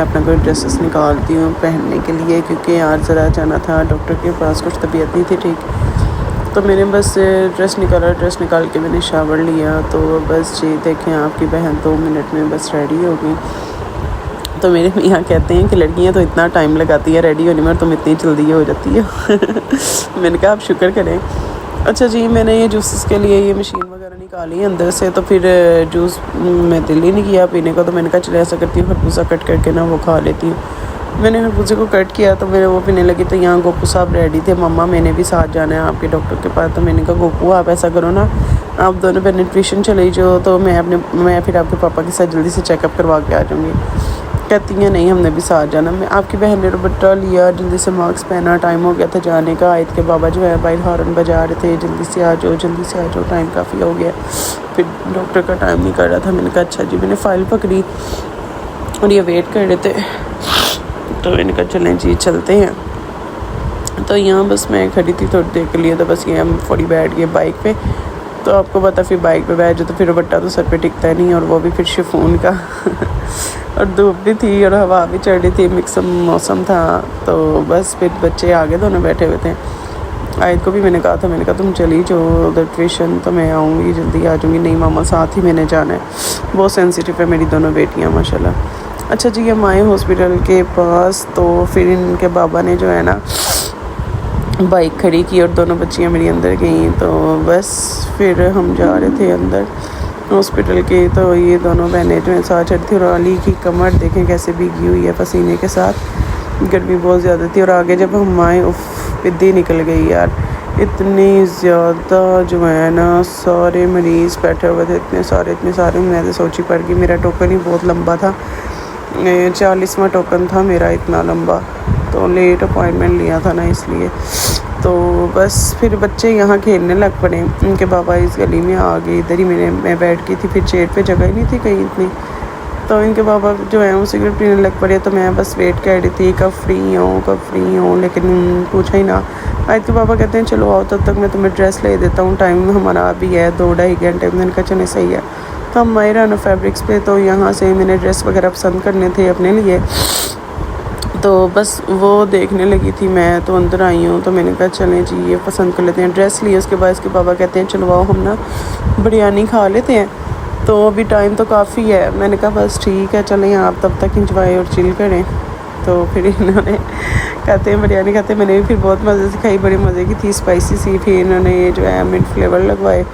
अपना कोई ड्रेसेस निकालती हूँ पहनने के लिए, क्योंकि यार ज़रा जाना था डॉक्टर के पास, कुछ तबीयत नहीं थी ठीक। तो मैंने बस ड्रेस निकाल के मैंने शावर लिया। तो बस जी देखें आपकी बहन 2 मिनट में बस रेडी हो गई। तो मेरे मियाँ कहते हैं कि लड़कियाँ तो इतना टाइम लगाती है रेडी होने में और तुम इतनी जल्दी हो जाती हो। मैंने कहा आप शुक्र करें। अच्छा जी, मैंने ये जूसेस के लिए ये मशीन वगैरह निकाली अंदर से, तो फिर जूस मैं दिल ही नहीं किया पीने को। तो मैंने कहा चले ऐसा करती हूँ खरबूजा कट करके ना वो खा लेती हूँ। मैंने खरबूजे को कट किया तो मैंने वो पीने लगी। तो यहाँ गोपू साहब रेडी थे, मम्मा मैंने भी साथ जाना है आपके डॉक्टर के पास। तो मैंने कहा गोपू आप ऐसा करो ना, आप दोनों पे न्यूट्रिशन चले जाओ, तो मैं फिर आपके पापा के साथ जल्दी से चेकअप करवा के आ जाऊँगी। कहती हैं नहीं हमने भी साथ जाना। मैं आपकी बहन ने दुपट्टा लिया, जल्दी से मास्क पहना, टाइम हो गया था जाने का। आयत के बाबा जो है बाहर हॉर्न बजा रहे थे, जल्दी से आ जाओ जल्दी से आ जाओ, टाइम काफ़ी हो गया। फिर डॉक्टर का टाइम नहीं कर रहा था। मैंने कहा अच्छा जी, मैंने फ़ाइल पकड़ी और ये वेट कर रहे थे। तो मैंने कहा चलें जी चलते हैं। तो यहाँ बस मैं खड़ी थी थोड़ी देर के लिए। तो बस ये हम थोड़ी बैठ गए बाइक पे। तो आपको पता फिर बाइक पे बैठ जाओ तो फिर दुपट्टा तो सर पे टिकता नहीं, और वो भी फिर शिफॉन का। और धूप भी थी और हवा भी चढ़ रही थी, मिक्स मौसम था। तो बस फिर बच्चे आगे दोनों बैठे हुए थे। आयत को भी मैंने कहा तुम चली जाओ उधर ट्यूशन, तो मैं आऊँगी जल्दी आ जाऊँगी। नहीं मामा साथ ही मैंने जाना है। बहुत सेंसिटिव है मेरी दोनों बेटियाँ माशाल्लाह। अच्छा जी, हम आए हॉस्पिटल के पास। तो फिर इनके बाबा ने जो है ना बाइक खड़ी की और दोनों बच्चियां मेरी अंदर गईं। तो बस फिर हम जा रहे थे अंदर हॉस्पिटल के। तो ये दोनों बहनें जो हैं साथ चढ़ती थी, और अली की कमर देखें कैसे भीगी हुई है पसीने के साथ। गर्मी बहुत ज़्यादा थी। और आगे जब हम आए पिद्दी निकल गई यार, इतनी ज़्यादा जो है ना सारे मरीज़ बैठे हुए थे, इतने सारे। मैं तो सोची पड़ गई, मेरा टोकन ही बहुत लंबा था, 40वां टोकन था मेरा, इतना लंबा। तो लेट अपॉइंटमेंट लिया था ना इसलिए। तो बस फिर बच्चे यहाँ खेलने लग पड़े। उनके बाबा इस गली में आ गए, इधर ही मैं बैठ गई थी। फिर चेयर पे जगह ही नहीं थी कहीं इतनी। तो इनके बाबा जो है वो सिगरेट पीने लग पड़े। तो मैं बस वेट कर रही थी कब फ्री हूँ, लेकिन पूछा ही ना। आज के पापा कहते हैं चलो आओ, तब तक मैं तुम्हें ड्रेस ले देता हूँ, टाइम हमारा अभी है 2-2.5 घंटे। मैंने कहा चले सही है। तो हम आए राना फैब्रिक्स पे। तो यहाँ से मैंने ड्रेस वगैरह पसंद करने थे अपने लिए। तो बस वो देखने लगी थी मैं, तो अंदर आई हूँ। तो मैंने कहा चलें जी ये पसंद कर लेते हैं। ड्रेस लिए, उसके बाद इसके पापा कहते हैं चलो आओ हम ना बिरयानी खा लेते हैं। तो अभी टाइम तो काफ़ी है। मैंने कहा बस ठीक है चलें, आप तब तक इंजॉय और चिल करें। तो फिर इन्होंने कहते हैं बिरयानी खाते। मैंने भी फिर बहुत मज़े से खाई, बड़े मज़े की थी, स्पाइसी सी। फिर इन्होंने ये जो है मिंट फ्लेवर लगवाए।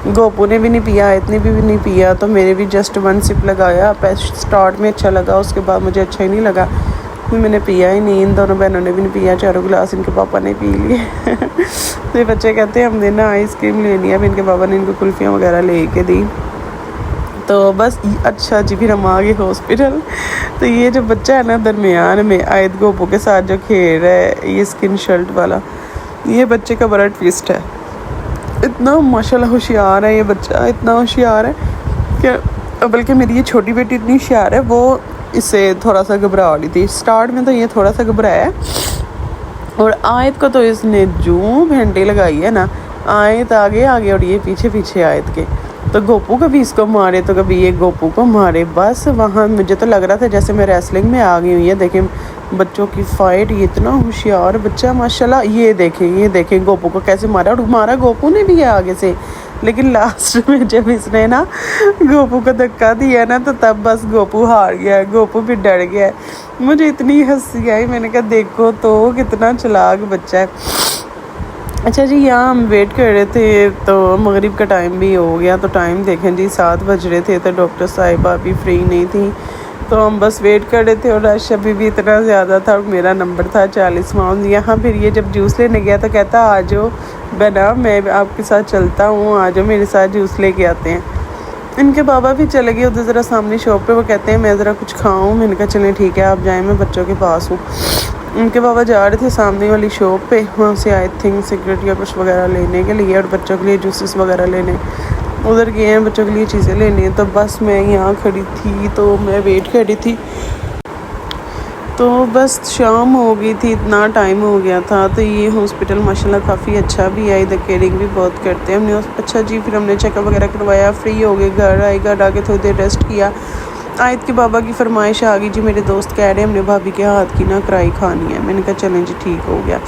गोपू ने भी नहीं पिया, इतने भी नहीं पिया। तो मेरे भी जस्ट 1 सिप लगाया। स्टार्ट में अच्छा लगा, उसके बाद मुझे अच्छा ही नहीं लगा, मैंने पिया ही नहीं। इन दोनों बहनों ने भी नहीं पिया, 4 गिलास इनके पापा ने पी लिए। तो ये बच्चे कहते हैं हमने ना आइसक्रीम लेनी है। अब इनके पापा ने इनको कुल्फियाँ वगैरह ले के दी। तो बस अच्छा जी, फिर हम आ गए हॉस्पिटल। तो ये जो बच्चा है ना दरमियान में आयत गोपू के साथ जो खेल रहा है, ये स्किन शर्ट वाला, ये बच्चे का बड़ा ट्विस्ट है। इतना माशाल्लाह होशियार है ये बच्चा, इतना होशियार है कि बल्कि मेरी ये छोटी बेटी इतनी होशियार है, वो इससे थोड़ा सा घबरा रही थी स्टार्ट में। तो ये थोड़ा सा घबराया। और आयत को तो इसने जो घंटे लगाई है ना, आयत आगे और ये पीछे आयत के। तो गोपू कभी इसको मारे तो कभी ये गोपू को मारे। बस वहाँ मुझे तो लग रहा था जैसे मैं रेसलिंग में आ गई हूँ। ये देखें बच्चों की फ़ाइट, ये इतना होशियार बच्चा माशाल्लाह। ये देखें गोपू को कैसे मारा, और मारा गोपू ने भी है आगे से। लेकिन लास्ट में जब इसने ना गोपू को धक्का दिया ना, तो तब बस गोपू हार गया, गोपू भी डर गया। मुझे इतनी हंसी आई, मैंने कहा देखो तो कितना चालाक बच्चा है। अच्छा जी, यहाँ हम वेट कर रहे थे। तो मगरिब का टाइम भी हो गया। तो टाइम देखें जी 7 बज रहे थे। तो डॉक्टर साहिबा भी फ्री नहीं थी। तो हम बस वेट कर रहे थे। और रश अभी भी इतना ज़्यादा था। और मेरा नंबर था 40वां। यहाँ फिर ये जब जूस लेने गया तो कहता आ जाओ बना, मैं आपके साथ चलता हूँ, आ जाओ मेरे साथ जूस लेके आते हैं। इनके बाबा भी चले गए उधर ज़रा सामने शॉप पे। वो कहते हैं मैं ज़रा कुछ खाऊँ। मैंने कहा चलें ठीक है आप जाएँ, मैं बच्चों के पास हूँ। उनके बाबा जा रहे थे सामने वाली शॉप पे, वहाँ से आई थिंक सिगरेट या कुछ वगैरह लेने के लिए, और बच्चों के लिए जूसेस वगैरह लेने उधर गए हैं, बच्चों के लिए चीज़ें लेनी है। तो बस मैं यहाँ खड़ी थी, तो मैं वेट कर रही थी। तो बस शाम हो गई थी, इतना टाइम हो गया था। तो ये हॉस्पिटल माशाल्लाह काफ़ी अच्छा भी है, इधर केयरिंग भी बहुत करते हैं। हमने अच्छा जी फिर हमने चेकअप वगैरह करवाया, फ्री हो गए, घर आए, घर आके थोड़ी देर रेस्ट किया। आयत के बाबा की फरमाइश आ गई जी, मेरे दोस्त कह रहे हैं हमने भाभी के हाथ की ना कढ़ाई खानी है। मैंने कहा चलें जी ठीक हो गया।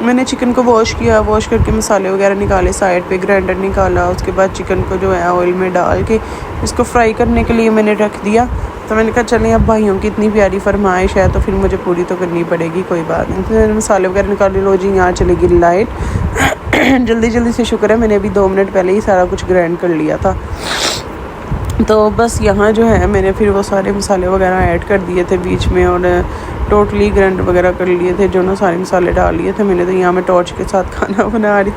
मैंने चिकन को वॉश किया, वॉश करके मसाले वगैरह निकाले, साइड पे ग्राइंडर निकाला। उसके बाद चिकन को जो है ऑयल में डाल के इसको फ्राई करने के लिए मैंने रख दिया। तो मैंने कहा चलें अब भाइयों की इतनी प्यारी फरमाइश है तो फिर मुझे पूरी तो करनी पड़ेगी, कोई बात नहीं। तो मैंने मसाले वगैरह निकाले। लो जी यहाँ चलेगी लाइट। जल्दी जल्दी से शुक्र है मैंने अभी 2 मिनट पहले ही सारा कुछ ग्राइंड कर लिया था। तो बस यहाँ जो है मैंने फिर वो सारे मसाले वगैरह ऐड कर दिए थे बीच में, और टोटली ग्राइंड वगैरह कर लिए थे, जो ना सारे मसाले डाल लिए थे मैंने। तो यहाँ मैं टॉर्च के साथ खाना बना रही